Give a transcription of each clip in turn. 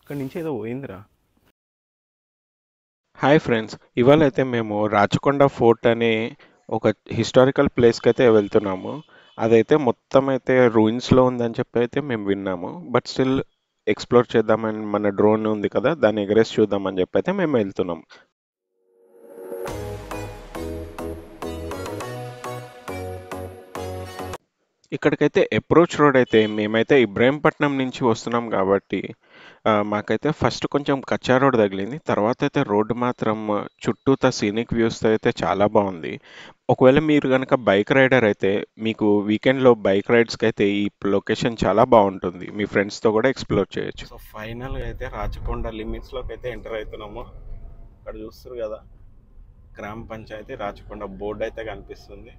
అక్కడి నుంచి ఏదో పోయిందిరా. హాయ్ ఫ్రెండ్స్, ఇవాళ అయితే మేము రాచకొండ ఫోర్ట్ అనే ఒక హిస్టారికల్ ప్లేస్కి అయితే వెళ్తున్నాము. అదైతే మొత్తం అయితే రూయిన్స్లో ఉందని చెప్పి అయితే మేము విన్నాము. బట్ స్టిల్ ఎక్స్ప్లోర్ చేద్దామని మన డ్రోన్ ఉంది కదా, దాన్ని ఎగరేసి చూద్దామని చెప్పి అయితే మేము వెళ్తున్నాం. ఇక్కడికైతే అప్రోచ్ రోడ్ అయితే మేమైతే ఇబ్రాహీంపట్నం నుంచి వస్తున్నాం కాబట్టి మాకైతే ఫస్ట్ కొంచెం కచ్చా రోడ్ తగిలింది. తర్వాత అయితే రోడ్డు మాత్రం చుట్టూతా సీనిక్ వ్యూస్తో అయితే చాలా బాగుంది. ఒకవేళ మీరు కనుక బైక్ రైడర్ అయితే మీకు వీకెండ్లో బైక్ రైడ్స్కి అయితే ఈ లొకేషన్ చాలా బాగుంటుంది. మీ ఫ్రెండ్స్తో కూడా ఎక్స్ప్లోర్ చేయొచ్చు. సో ఫైనల్గా అయితే రాచకొండ లిమిట్స్లోకి అయితే ఎంటర్ అవుతున్నాము. అక్కడ చూస్తారు కదా, గ్రామ పంచాయతీ రాచకొండ బోర్డు అయితే కనిపిస్తుంది.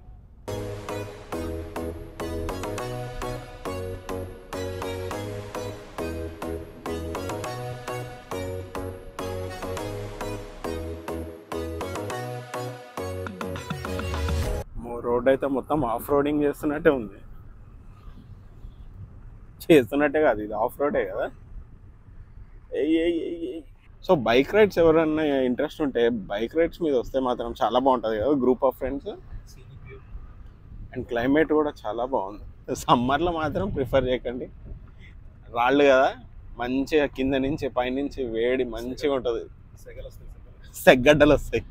రోడ్ అయితే మొత్తం ఆఫ్ రోడింగ్ చేస్తున్నట్టే ఉంది. చేస్తున్నట్టే కాదు, ఇది ఆఫ్ రోడే కదా. సో బైక్ రైడ్స్ ఎవరన్నా ఇంట్రెస్ట్ ఉంటే బైక్ రైడ్స్ మీద వస్తే మాత్రం చాలా బాగుంటుంది కదా, group of friends. And climate కూడా చాలా బాగుంది. సమ్మర్లో మాత్రం ప్రిఫర్ చేయకండి, రాళ్ళు కదా, మంచిగా కింద నుంచి పైనుంచి వేడి మంచిగా ఉంటుంది, సెగ్గడ్డలు వస్తాయి.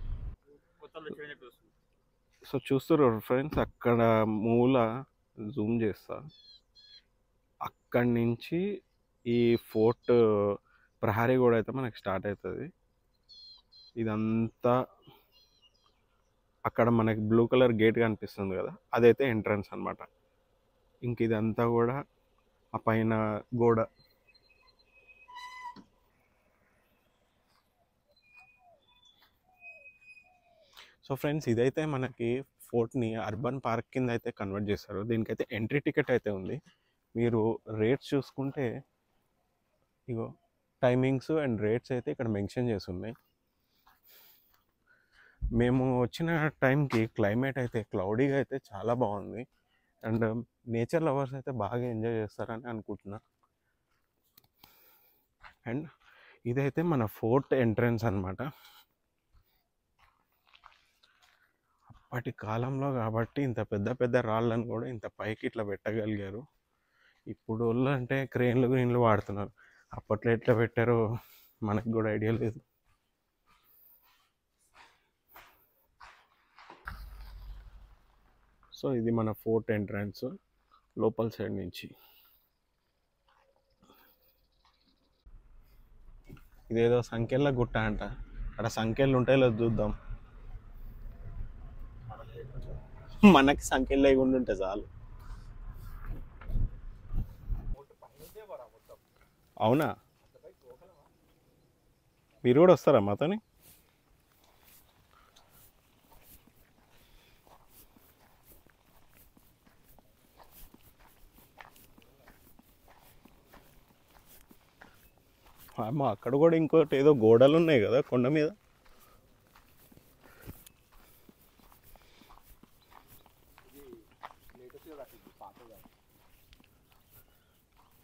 సో చూస్తారు ఫ్రెండ్స్, అక్కడ మూల జూమ్ చేస్తా, అక్కడి నుంచి ఈ ఫోర్ట్ ప్రహరీ కూడా అయితే మనకి స్టార్ట్ అవుతుంది. ఇదంతా అక్కడ మనకి బ్లూ కలర్ గేట్ కనిపిస్తుంది కదా, అదైతే ఎంట్రన్స్ అనమాట. ఇంక ఇదంతా కూడా ఆ పైన గోడ. సో ఫ్రెండ్స్, ఇదైతే మనకి ఫోర్ట్ని అర్బన్ పార్క్ కింద అయితే కన్వర్ట్ చేస్తారు. దీనికైతే ఎంట్రీ టికెట్ అయితే ఉంది. మీరు రేట్స్ చూసుకుంటే ఇగో టైమింగ్స్ అండ్ రేట్స్ అయితే ఇక్కడ మెన్షన్ చేసి ఉన్నాయి. మేము వచ్చిన టైంకి క్లైమేట్ అయితే క్లౌడీగా అయితే చాలా బాగుంది. అండ్ నేచర్ లవర్స్ అయితే బాగా ఎంజాయ్ చేస్తారని అనుకుంటున్నా. అండ్ ఇదైతే మన ఫోర్ట్ ఎంట్రన్స్ అనమాట. అప్పటి కాలంలో కాబట్టి ఇంత పెద్ద పెద్ద రాళ్ళను కూడా ఇంత పైకి ఇట్లా పెట్టగలిగారు. ఇప్పుడు వాళ్ళు అంటే క్రేన్లు గ్రీన్లు వాడుతున్నారు, అప్పట్లో ఎట్లా పెట్టారో మనకు కూడా ఐడియా లేదు. సో ఇది మన ఫోర్ట్ ఎంట్రన్స్ లోపల సైడ్ నుంచి. ఇదేదో సంఖ్యల గుట్ట అంట, అక్కడ సంఖ్యలు ఉంటాయి లేదు చూద్దాం. మనకి సంఖ్యలు లేకుండా ఉంటే చాలు. అవునా, మీరు కూడా వస్తారా మాతోని? అమ్మా, అక్కడ కూడా ఇంకోటి ఏదో గోడలు ఉన్నాయి కదా కొండ మీద.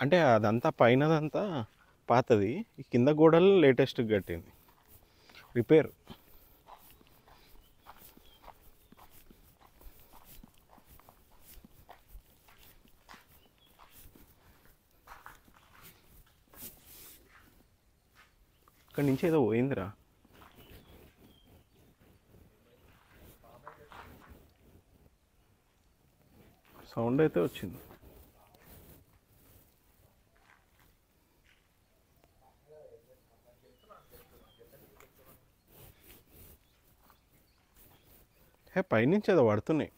అంటే అదంతా పైనదంతా పాతది, ఈ కింద గోడలు లేటెస్ట్ కట్టింది, రిపేర్. అక్కడి నుంచి ఏదో పోయిందిరా. సౌండ్ అయితే వచ్చింది. పైనుంచి ఏదో పడుతున్నాయి.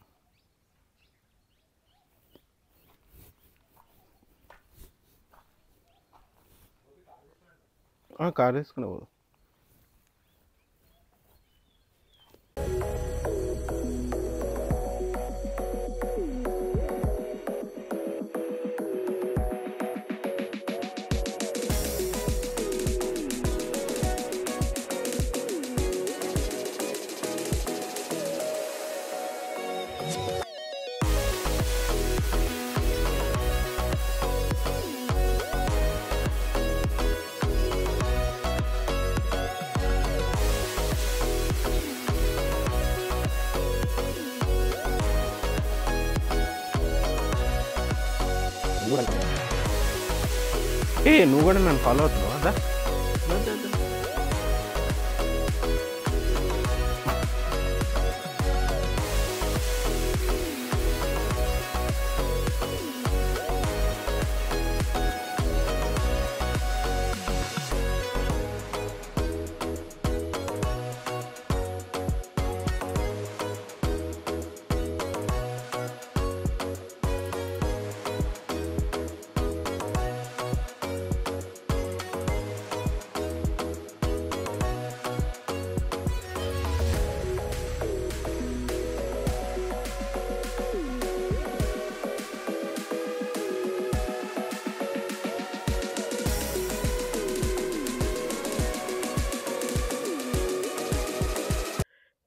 కార్ వేసుకునే పోదు. కూడా ఏ నువ్వు కూడా నన్ను ఫాలో అవుతున్నావు అదా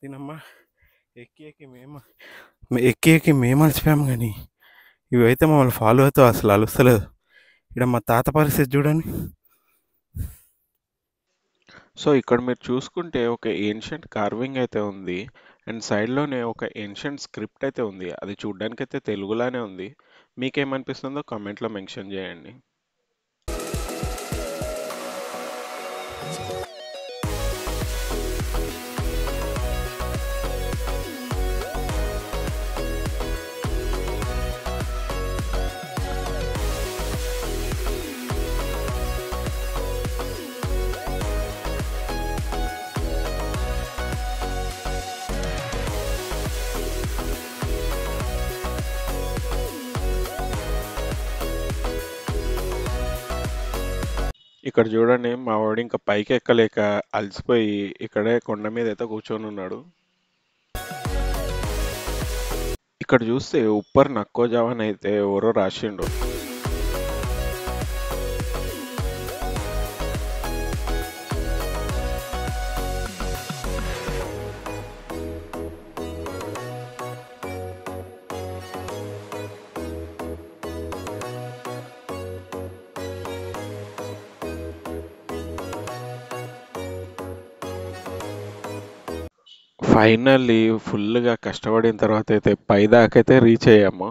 దీనమ్మా ఎక్కి మేము అలసిపోయాము కానీ ఇవైతే మమ్మల్ని ఫాలో అవుతూ అసలు అలుస్తలేదు. ఇక్కడ మా తాత పరిస్థితి చూడండి. సో ఇక్కడ మీరు చూసుకుంటే ఒక ఏన్షియంట్ కార్వింగ్ అయితే ఉంది అండ్ సైడ్లోనే ఒక ఏన్షియంట్ స్క్రిప్ట్ అయితే ఉంది. అది చూడ్డానికి అయితే తెలుగులానే ఉంది. మీకేమనిపిస్తుందో కామెంట్లో మెన్షన్ చేయండి. ఇక్కడ చూడండి మా వాడు ఇంకా పైకి ఎక్కలేక అలసిపోయి ఇక్కడే కొండ మీద అయితే కూర్చొని ఉన్నాడు. ఇక్కడ చూస్తే ఉప్పర్ నక్కో జవాన్ అయితే ఎవరో రాసిండు. ఫైనల్లీ ఫుల్గా కష్టపడిన తర్వాత అయితే పైదాకైతే రీచ్ అయ్యాము.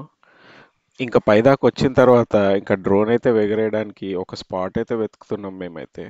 ఇంకా పైదాకా వచ్చిన తర్వాత ఇంకా డ్రోన్ అయితే ఎగరేయడానికి ఒక స్పాట్ అయితే వెతుకుతున్నాం మేమైతే.